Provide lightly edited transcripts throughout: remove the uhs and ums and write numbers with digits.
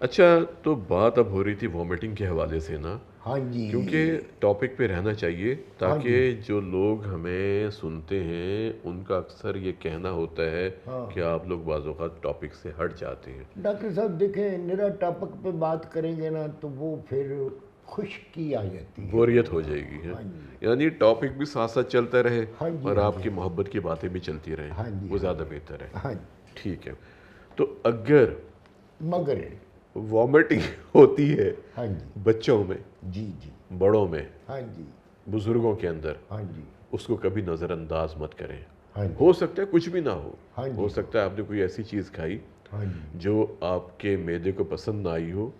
اچھا، تو بات اب ہو رہی تھی وامٹنگ کے حوالے سے نا، ہاں جی کیونکہ ٹاپک پہ رہنا چاہیے ہاں جی تاکہ جو لوگ ہمیں سنتے ہیں ان کا اکثر یہ کہنا ہوتا ہے ہاں کہ آپ لوگ بعض اوقات ٹاپک سے ہٹ جاتے ہیں۔ ڈاکٹر صاحب دیکھیں، میرا ٹاپک پہ بات کریں گے نا تو وہ پھر خشکی آ جاتی ہے بوریت ہو پروگرام جائے گی میں۔ ہے، ہاں جی یعنی ٹاپک بھی ساتھ ساتھ چلتا رہے ہاں جی اور ہاں آپ جی کی محبت کی باتیں بھی چلتی رہیں، ہاں جی وہ ہاں زیادہ جی بہتر ہے۔ ہاں جی ٹھیک ہے، تو اگر مگر وامٹنگ ہوتی ہے ہاں جی بچوں میں، جی جی بڑوں میں، ہاں جی بزرگوں کے اندر، ہاں جی اس کو کبھی نظر انداز مت کریں۔ ہاں جی ہو سکتا ہے کچھ بھی نہ ہو، ہاں ہو جی سکتا ہے آپ نے کوئی ایسی چیز کھائی ہاں جی جو آپ کے معدے کو پسند نہ آئی ہو،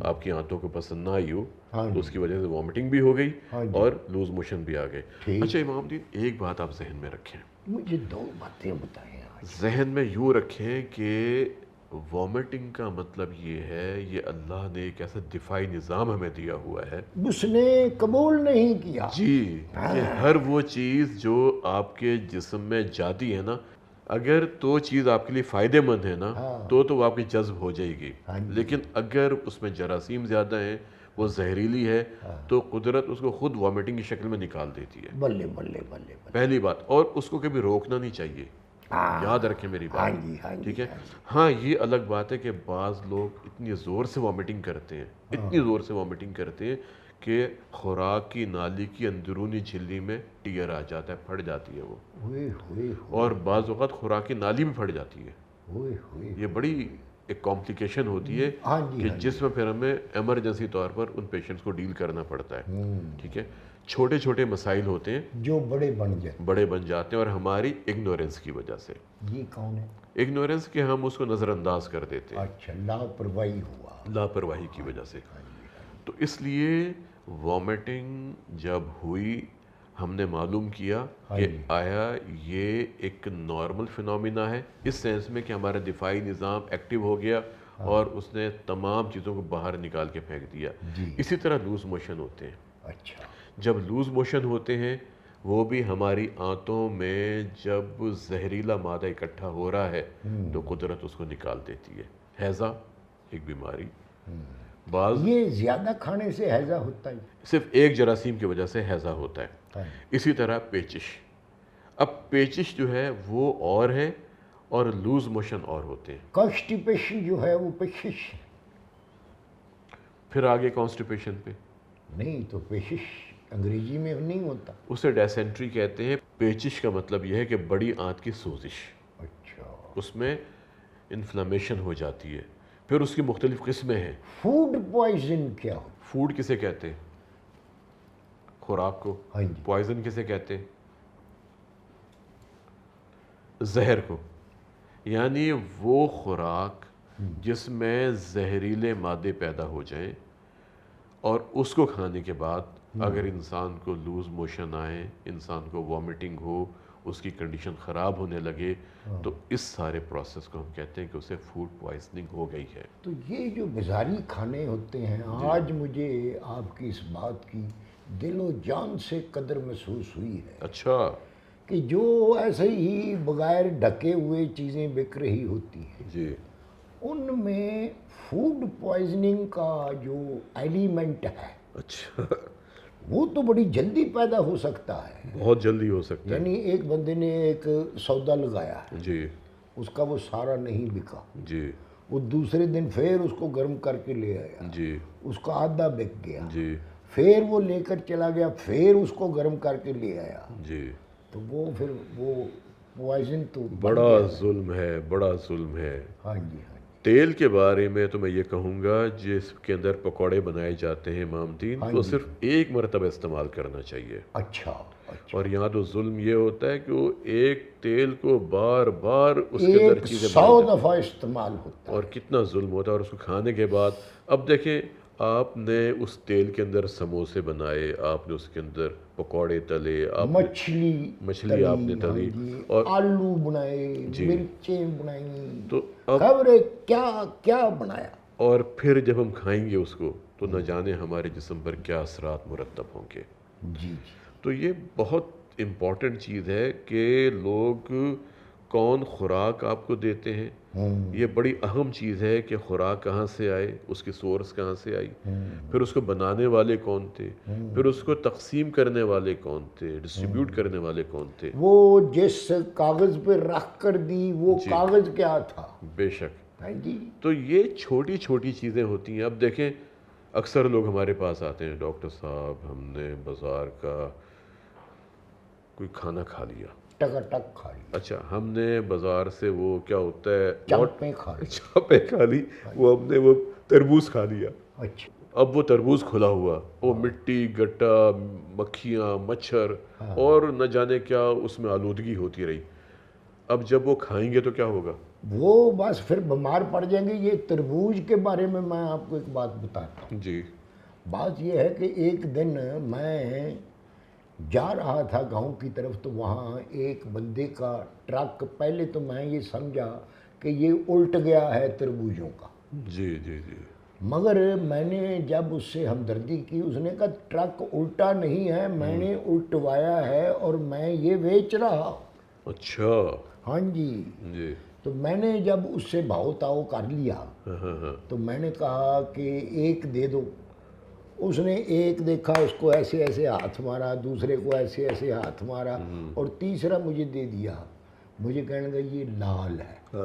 آپ کی آنتوں کو پسند نہ آئی ہو، ہاں تو جی اس کی وجہ سے وامٹنگ بھی ہو گئی ہاں جی اور لوز موشن بھی آ گئے۔ اچھا ٹھیک، امام دین، ایک بات آپ ذہن میں رکھیں، مجھے دو باتیں بتائیں آج۔ ذہن میں یوں رکھیں کہ وامٹنگ کا مطلب یہ ہے، یہ اللہ نے ایک ایسا دفاعی نظام ہمیں دیا ہوا ہے اس نے قبول نہیں کیا۔ جی، کہ ہر وہ چیز جو آپ کے جسم میں جاتی ہے نا، اگر تو چیز آپ کے لیے فائدے مند ہے نا ہاں تو وہ آپ کی جذب ہو جائے گی، ہاں جی لیکن اگر اس میں جراثیم زیادہ ہیں، وہ زہریلی ہے، تو قدرت اس کو خود وامٹنگ کی شکل میں نکال دیتی ہے۔ بلے بلے بلے بلے۔ پہلی بات، اور اس کو کبھی روکنا نہیں چاہیے، یاد رکھیں میری ہاں بات، جی ہاں جی ٹھیک ہے؟ ہاں جی ہاں، یہ الگ بات ہے کہ بعض لوگ اتنی زور سے وامٹنگ کرتے ہیں، اتنی زور سے وامٹنگ کرتے ہیں کہ خوراک کی نالی کی اندرونی جھلی میں ٹیئر آ جاتا ہے، پھٹ جاتی ہے وہ، ہوئے ہوئے ہوئے اور بعض اوقات خوراک کی نالی بھی پھٹ جاتی ہے۔ ہوئے ہوئے یہ بڑی ایک کمپلیکیشن ہوتی ہے ہاں جی کہ ہاں جی جس میں پھر ہمیں ایمرجنسی طور پر ان پیشنٹس کو ڈیل کرنا پڑتا ہے، ٹھیک ہے؟ چھوٹے چھوٹے مسائل ہوتے ہیں، جو بڑے بن جائے۔ بڑے بن جاتے ہیں، اور ہماری اگنورنس کی وجہ سے، یہ کون ہے؟ اگنورنس کے ہم اس کو نظر انداز کر دیتے ہیں، اچھا، لاپرواہی ہوا۔ لاپرواہی کی وجہ سے۔ ہاں جی ہاں جی تو اس لیے وامٹنگ جب ہوئی، ہم نے معلوم کیا ہاں کہ جی آیا یہ ایک نارمل فنومینا ہے، اس سینس میں کہ ہمارا دفاعی نظام ایکٹیو ہو گیا اور اس نے تمام چیزوں کو باہر نکال کے پھینک دیا۔ جی اسی طرح لوز موشن ہوتے ہیں، اچھا جب لوز موشن ہوتے ہیں وہ بھی ہماری آنتوں میں جب زہریلا مادہ اکٹھا ہو رہا ہے تو قدرت اس کو نکال دیتی ہے۔ ہیضہ ایک بیماری، بعض یہ زیادہ کھانے سے ہیضہ ہوتا ہے؟ صرف ایک جراثیم کی وجہ سے ہیضہ ہوتا ہے۔ ہاں اسی طرح پیچش، اب پیچش جو ہے وہ اور ہے اور لوز موشن اور ہوتے ہیں۔ کانسٹیپیشن جو ہے وہ پیشش پھر آگے کانسٹیپیشن پہ، نہیں تو پیشش انگریزی میں نہیں ہوتا۔ اسے ڈیسینٹری کہتے ہیں۔ پیچش کا مطلب یہ ہے کہ بڑی آنت کی سوزش، اچھا، اس میں انفلامیشن ہو جاتی ہے۔ پھر اس کی مختلف قسمیں ہیں۔ فوڈ پوائزن کیا ہوتا؟ فوڈ کسے کہتے ہیں؟ خوراک کو۔ ہاں جی پوائزن کسے کہتے ہیں؟ زہر کو، یعنی وہ خوراک جس میں زہریلے مادے پیدا ہو جائیں اور اس کو کھانے کے بعد اگر انسان کو لوز موشن آئے، انسان کو وامٹنگ ہو، اس کی کنڈیشن خراب ہونے لگے، تو اس سارے پروسیس کو ہم کہتے ہیں کہ اسے فوڈ پوائزننگ ہو گئی ہے۔ تو یہ جو غذائی کھانے ہوتے ہیں، آج مجھے آپ کی اس بات کی دل و جان سے قدر محسوس ہوئی ہے اچھا، کہ جو ایسے ہی بغیر ڈھکے ہوئے چیزیں بک رہی ہوتی ہیں، جی ان میں فوڈ پوائزننگ کا جو ایلیمنٹ ہے اچھا، وہ تو بڑی جلدی پیدا ہو سکتا ہے۔ بہت جلدی ہو سکتا یعنی ایک بندے نے ایک سودا لگایا ہے، ہے۔ جی اس کا وہ سارا نہیں بکا، جی وہ دوسرے دن پھر اس کو گرم کر کے لے آیا، جی اس کا آدھا بک گیا، جی پھر وہ لے کر چلا گیا، پھر اس کو گرم کر کے لے آیا، جی، تو وہ پھر وہ پوائزن تو بن بڑا گیا۔ ظلم ہے، بڑا ظلم ہے۔ ہاں جی ہاں جی تیل کے بارے میں تو میں یہ کہوں گا جس کے اندر پکوڑے بنائے جاتے ہیں امام دین، ہاں تو جی، صرف ایک مرتبہ استعمال کرنا چاہیے، اچھا اچھا، اور یہاں تو ظلم یہ ہوتا ہے کہ وہ ایک تیل کو بار بار اس کے اندر ایک چیزیں 100 بنائی جاتی دفعہ استعمال ہوتا ہیں، اور ہے۔ کتنا ظلم ہوتا ہے، اور اس کو کھانے کے بعد اب دیکھیں، آپ نے اس تیل کے اندر سموسے بنائے، آپ نے اس کے اندر پکوڑے تلے، آپ نے مچھلی آپ نے ہاں تلی، جی، اور آلو بنائے، جی، مرچیں بنائیں، تو اب خبر کیا کیا بنایا۔ اور پھر جب ہم کھائیں گے اس کو تو نہ جانے ہمارے جسم پر کیا اثرات مرتب ہوں گے۔ جی جی تو یہ بہت امپورٹنٹ چیز ہے کہ لوگ کون خوراک آپ کو دیتے ہیں. یہ بڑی اہم چیز ہے کہ خوراک کہاں سے آئے, اس کی سورس کہاں سے آئی, پھر اس کو بنانے والے کون تھے, پھر اس کو تقسیم کرنے والے کون تھے, ڈسٹریبیوٹ کرنے والے کون تھے. وہ جس کاغذ پہ رکھ کر دی وہ کاغذ کیا تھا. بے شک. جی. تو یہ چھوٹی چھوٹی چیزیں ہوتی ہیں. اب دیکھیں اکثر لوگ ہمارے پاس آتے ہیں, ڈاکٹر صاحب ہم نے بازار کا کوئی کھانا کھا لیا, ٹک کھا لی. اچھا ہم نے بازار سے وہ کیا ہوتا ہے چاپیں کھا لی. چاپیں کھا لی, وہ ہم نے وہ تربوز کھا لیا. اچھا. اب وہ تربوز کھلا ہوا, وہ مٹی گٹا مکھیاں مچھر اور نہ جانے کیا اس میں آلودگی ہوتی رہی. اب جب وہ کھائیں گے تو کیا ہوگا؟ وہ بس پھر بیمار پڑ جائیں گے. یہ تربوز کے بارے میں آپ کو ایک بات بتاتا ہوں. جی. بات یہ ہے کہ ایک دن میں جا رہا تھا گاؤں کی طرف, تو وہاں ایک بندے کا ٹرک, پہلے تو میں یہ سمجھا کہ یہ الٹ گیا ہے تربوزوں کا. جی جی جی. مگر میں نے جب اس سے ہمدردی کی, اس نے کہا ٹرک الٹا نہیں ہے, میں نے الٹوایا ہے اور میں یہ بیچ رہا. اچھا. ہاں جی. جی. تو میں نے جب اس سے بھاؤ تاؤ کر لیا تو میں نے کہا کہ ایک دے دو. اس نے ایک دیکھا, اس کو ایسے ایسے ہاتھ مارا, دوسرے کو ایسے ایسے ہاتھ مارا, اور تیسرا مجھے دے دیا. مجھے کہنے کا یہ لال ہے.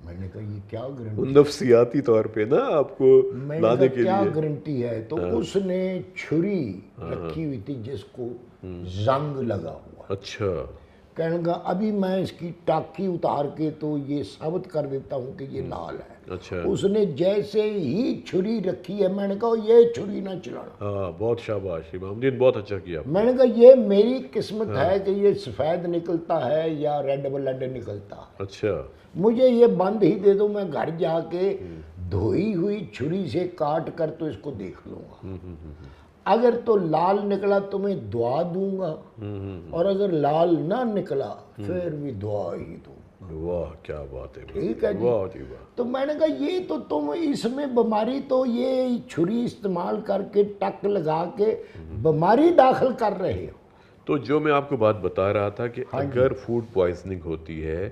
میں نے کہا یہ کیا گارنٹی, نفسیاتی طور پہ نا آپ کو لانے کے لیے کیا گارنٹی ہے. تو اس نے چھری رکھی ہوئی تھی جس کو زنگ لگا ہوا. اچھا. کہنے کا ابھی میں اس کی ٹاکی اتار کے تو یہ ثابت کر دیتا ہوں کہ یہ لال ہے. اچھا. اس نے جیسے ہی چھری رکھی ہے, میں نے کہا یہ چھری نہ چلانا. ہاں بہت شاباش امام دین, بہت اچھا کیا. میں نے کہا یہ میری قسمت ہے کہ یہ سفید نکلتا ہے یا ریڈ بلڈ نکلتا ہے. اچھا. مجھے یہ بند ہی دے دو, میں گھر جا کے دھوئی ہوئی چھری سے کاٹ کر تو اس کو دیکھ لوں گا. اگر تو لال نکلا تو میں دعا دوں گا, اور اگر لال نہ نکلا پھر بھی دعا ہی دوں گا. واہ کیا بات ہے. ٹھیک ہے جی. تو میں نے کہا یہ تو تم اس میں بیماری, تو یہ چھری استعمال کر کے ٹک لگا کے بیماری داخل کر رہے ہو. تو جو میں آپ کو بات بتا رہا تھا کہ اگر فوڈ پوائزننگ ہوتی ہے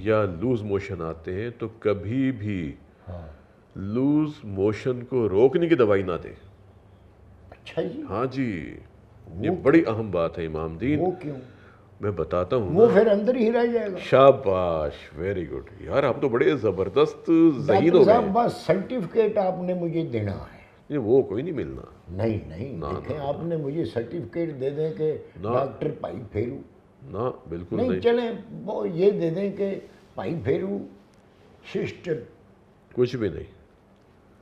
یا لوز موشن آتے ہیں تو کبھی بھی لوز موشن کو روکنے کی دوائی نہ دیں. اچھا جی. ہاں جی, یہ بڑی اہم بات ہے امام دین. وہ کیوں؟ میں بتاتا ہوں. وہ پھر اندر ہی رہ جائے گا. شاباش, ویری گڈ یار, آپ تو بڑے زبردست ذہین ہو گئے. بس سرٹیفکیٹ آپ نے مجھے دینا ہے. یہ وہ کوئی نہیں ملنا. نہیں دیکھیں, آپ نے مجھے سرٹیفکیٹ دے دیں کہ ڈاکٹر پائی پھیرو. نہ بالکل نہیں. چلیں وہ یہ دے دیں کہ پائی پھیرو سسٹر. کچھ بھی نہیں.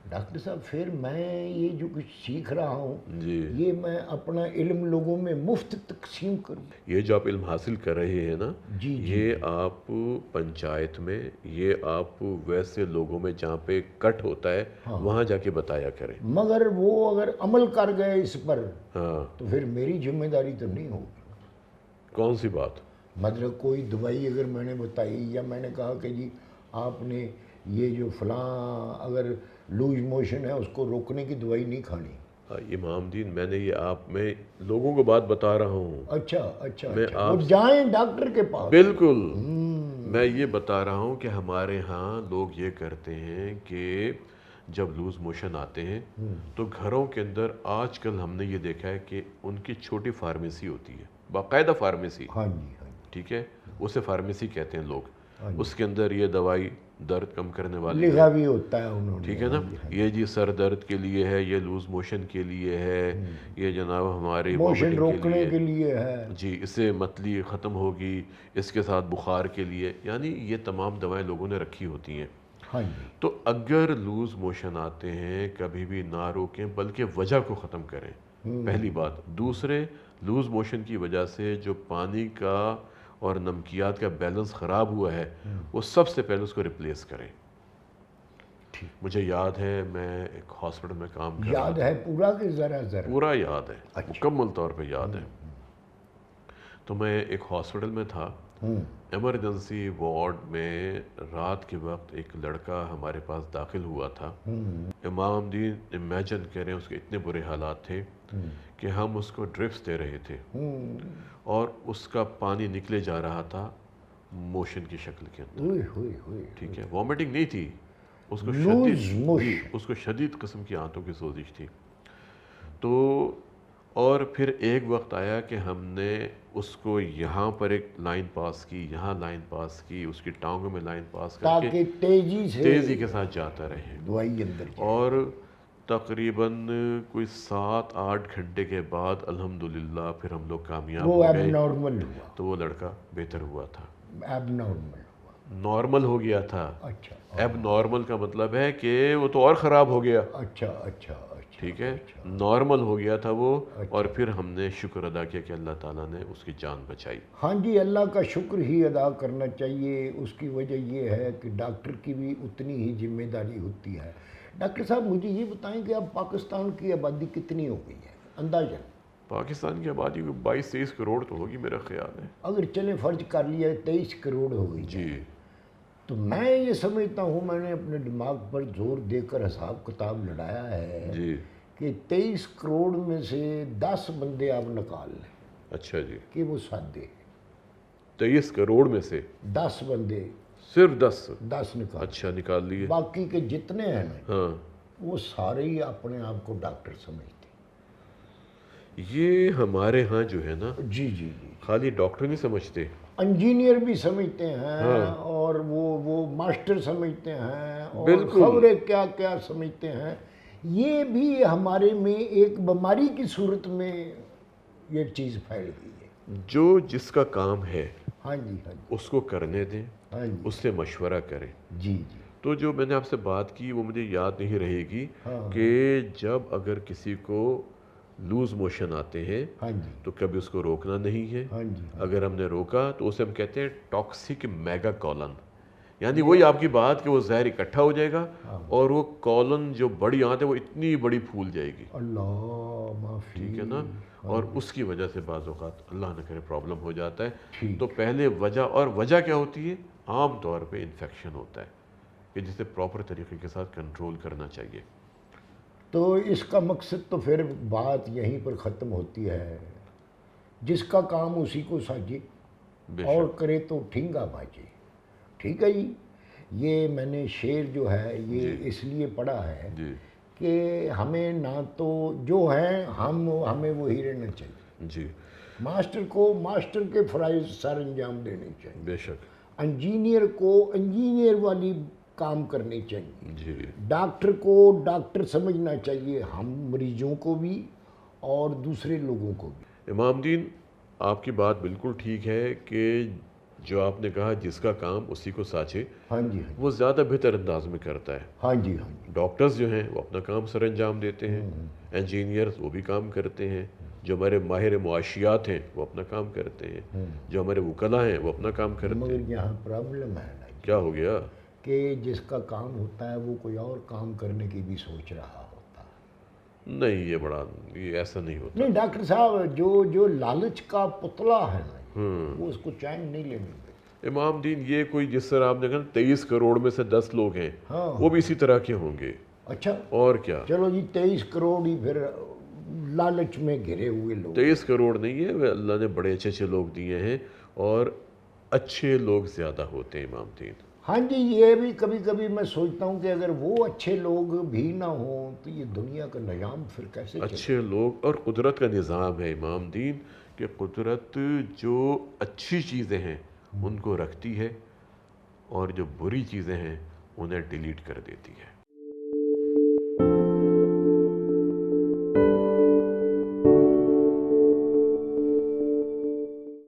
ڈاکٹر صاحب پھر میں یہ جو کچھ سیکھ رہا ہوں جی, یہ میں اپنا علم لوگوں میں مفت تقسیم کروں. یہ جو آپ علم حاصل کر رہے ہیں نا, جی یہ آپ پنچایت میں, یہ آپ ویسے لوگوں میں جہاں پہ کٹ ہوتا ہے وہاں جا کے بتایا کریں. مگر وہ اگر عمل کر گئے اس پر ہاں تو پھر میری ذمہ داری تو نہیں ہوگی. کون سی بات؟ مطلب کوئی دوائی اگر میں نے بتائی یا میں نے کہا کہ جی آپ نے یہ جو فلاں اگر لوز موشن ہے اس کو روکنے کی دوائی نہیں کھانی. امام دین میں نے یہ آپ میں لوگوں کو بات بتا رہا ہوں. اچھا وہ جائیں ڈاکٹر کے پاس. بالکل. میں یہ بتا رہا ہوں کہ ہمارے ہاں لوگ یہ کرتے ہیں کہ جب لوز موشن آتے ہیں تو گھروں کے اندر آج کل ہم نے یہ دیکھا ہے کہ ان کی چھوٹی فارمیسی ہوتی ہے, باقاعدہ فارمیسی. ہاں جی. ٹھیک ہے, اسے فارمیسی کہتے ہیں لوگ. اس کے اندر یہ دوائی درد کم کرنے والی لکھا بھی ہوتا ہے انہوں نے. ٹھیک ہے نا, یہ جی سر درد کے لیے ہے, یہ لوز موشن کے لیے ہے, یہ جناب ہمارے موشن روکنے کے لیے ہے. جی, اس سے متلی ختم ہوگی, اس کے ساتھ بخار کے لیے, یعنی یہ تمام دوائیں لوگوں نے رکھی ہوتی ہیں. ہاں جی. تو اگر لوز موشن آتے ہیں کبھی بھی نہ روکیں بلکہ وجہ کو ختم کریں, پہلی بات. دوسرے, لوز موشن کی وجہ سے جو پانی کا اور نمکیات کا بیلنس خراب ہوا ہے وہ سب سے پہلے اس کو ریپلیس کریں. مجھے یاد ہے میں ایک ہاسپٹل میں کام کر رہا تھا. یاد ہے پورا کہ ذرا پورا یاد ہے, مکمل طور پہ یاد ہے. تو میں ایک ہاسپٹل میں تھا, ایمرجنسی وارڈ میں رات کے وقت ایک لڑکا ہمارے پاس داخل ہوا تھا. امام دین امیجن کریں اس کے اتنے برے حالات تھے کہ ہم اس کو ڈرپس دے رہے تھے اور اس کا پانی نکلے جا رہا تھا موشن کی شکل کے اندر، ہوئے ہوئے ہوئے ٹھیک ہے، وامٹنگ نہیں تھی، اس کو لوز شدید موشن۔ اس کو شدید قسم کی آنتوں کی سوزش تھی۔ تو اور پھر ایک وقت آیا کہ ہم نے اس کو یہاں پر ایک لائن پاس کی، یہاں لائن پاس کی، اس کی ٹانگوں میں لائن پاس کر کے تاکہ تیزی کے ساتھ جاتا رہے، دوائی اندر جائے۔ اور تقریباً کوئی 7-8 گھنٹے کے بعد الحمدللہ پھر ہم لوگ کامیاب وہ ہو ایب گئے، نارمل ہوا، تو وہ لڑکا بہتر ہوا تھا، ایب نارمل ہوا۔ نارمل ہو گیا تھا۔ اچھا اب نارمل کا مطلب ہے کہ وہ تو اور خراب ہو گیا، اچھا اچھا اچھا، ٹھیک ہے، نارمل ہو گیا تھا وہ، اور پھر ہم نے شکر ادا کیا کہ اللہ تعالیٰ نے اس کی جان بچائی۔ ہاں جی، اللہ کا شکر ہی ادا کرنا چاہیے۔ اس کی وجہ یہ ہے کہ ڈاکٹر کی بھی اتنی ہی ذمہ داری ہوتی ہے۔ ڈاکٹر صاحب مجھے یہ بتائیں کہ اب پاکستان کی آبادی کتنی ہو گئی ہے اندازاً؟ پاکستان کی آبادی 22-23 کروڑ تو ہوگی میرا خیال ہے۔ اگر چلے فرض کر لیا 23 کروڑ ہو گئی، جی، تو میں یہ سمجھتا ہوں، میں نے اپنے دماغ پر زور دے کر حساب کتاب لڑایا ہے جی، کہ 23 کروڑ میں سے 10 بندے آپ نکال لیں اچھا جی، کہ وہ سادے، 23 کروڑ میں سے 10 بندے، صرف 10؟ 10 نکال، اچھا، نکال لیے، باقی کے جتنے ہیں نا ہاں۔ وہ سارے ہی اپنے آپ کو ڈاکٹر سمجھتے یہ ہمارے ہاں جو ہے نا، ہیں۔ جی جی جی، خالی ڈاکٹر نہیں سمجھتے، انجینئر بھی سمجھتے ہیں، ہاں۔ اور وہ ماسٹر سمجھتے ہیں، اور بالکل۔ خبریں کیا کیا سمجھتے ہیں۔ یہ بھی ہمارے میں ایک بیماری کی صورت میں یہ چیز پھیل گئی ہے۔ جو جس کا کام ہے ہاں جی ہاں جی اس کو کرنے دیں، ہاں جی اس سے مشورہ کریں۔ جی جی تو جو میں نے آپ سے بات کی وہ مجھے یاد نہیں رہے گی ہاں کہ جب اگر کسی کو لوز موشن آتے ہیں ہاں جی تو کبھی اس کو روکنا نہیں ہے۔ ہاں جی اگر ہم نے روکا تو اسے ہم کہتے ہیں ٹاکسک میگا کولن، یعنی وہی آپ کی بات کہ وہ زہر اکٹھا ہو جائے گا اور وہ کولن جو بڑی آنت ہے وہ اتنی بڑی پھول جائے گی، اللہ معافی، ٹھیک ہے نا، اور اس کی وجہ سے بعض اوقات اللہ نہ کرے پرابلم ہو جاتا ہے۔ ٹھیک۔ تو پہلے وجہ، اور وجہ کیا ہوتی ہے؟ عام طور پہ انفیکشن ہوتا ہے کہ جسے پراپر طریقے کے ساتھ کنٹرول کرنا چاہیے۔ تو اس کا مقصد تو پھر بات یہیں پر ختم ہوتی ہے، جس کا کام اسی کو ساجے بے اور شک، کرے تو ٹھینگا باجے۔ ٹھیک ہے جی، یہ میں نے شعر جو ہے یہ اس لیے پڑھا ہے جی کہ ہمیں نہ تو جو ہیں ہمیں وہی رہنا چاہیے، جی، ماسٹر کو ماسٹر کے فرائض سر انجام دینے چاہیے، بے شک، انجینئر کو انجینئر والی کام کرنی چاہیے، جی ڈاکٹر کو ڈاکٹر سمجھنا چاہیے، ہم مریضوں کو بھی اور دوسرے لوگوں کو بھی۔ امام دین، آپ کی بات بالکل ٹھیک ہے کہ جو آپ نے کہا جس کا کام اسی کو سانچے، ہاں جی ہاں جی وہ زیادہ بہتر انداز میں کرتا ہے۔ ہاں جی ہاں جی ڈاکٹرز جو ہیں وہ اپنا کام سر انجام دیتے ہیں، انجینئرز وہ بھی کام کرتے ہیں، جو ہمارے ماہر معاشیات ہیں وہ اپنا کام کرتے ہیں، جو ہمارے وکلاء ہیں وہ اپنا کام کرتے مگر ہیں۔ یہاں پرابلم ہے نا جی، کیا ہو گیا؟ کہ جس کا کام ہوتا ہے وہ کوئی اور کام کرنے کی بھی سوچ رہا ہوتا ہے۔ نہیں، یہ ایسا نہیں ہوتا۔ نہیں ڈاکٹر صاحب، جو لالچ کا پتلا ہے نا وہ اس کو چین نہیں لینے دے۔ امام دین، یہ کوئی جس طرح آپ نے کہا 23 کروڑ میں سے 10 لوگ ہیں، ہاں وہ بھی اسی طرح کے ہوں گے، اچھا اور کیا۔ چلو جی، 23 کروڑ ہی پھر لالچ میں گھرے ہوئے لوگ۔ 23 کروڑ نہیں ہے، وہ اللہ نے بڑے اچھے اچھے لوگ دیے ہیں، اور اچھے لوگ زیادہ ہوتے ہیں امام دین۔ ہاں جی، یہ بھی کبھی کبھی میں سوچتا ہوں کہ اگر وہ اچھے لوگ بھی نہ ہوں تو یہ دنیا کا نظام پھر کیسے چلے؟ اچھے لوگ اور قدرت کا نظام ہے امام دین کہ قدرت جو اچھی چیزیں ہیں ان کو رکھتی ہے اور جو بری چیزیں ہیں انہیں ڈیلیٹ کر دیتی ہے۔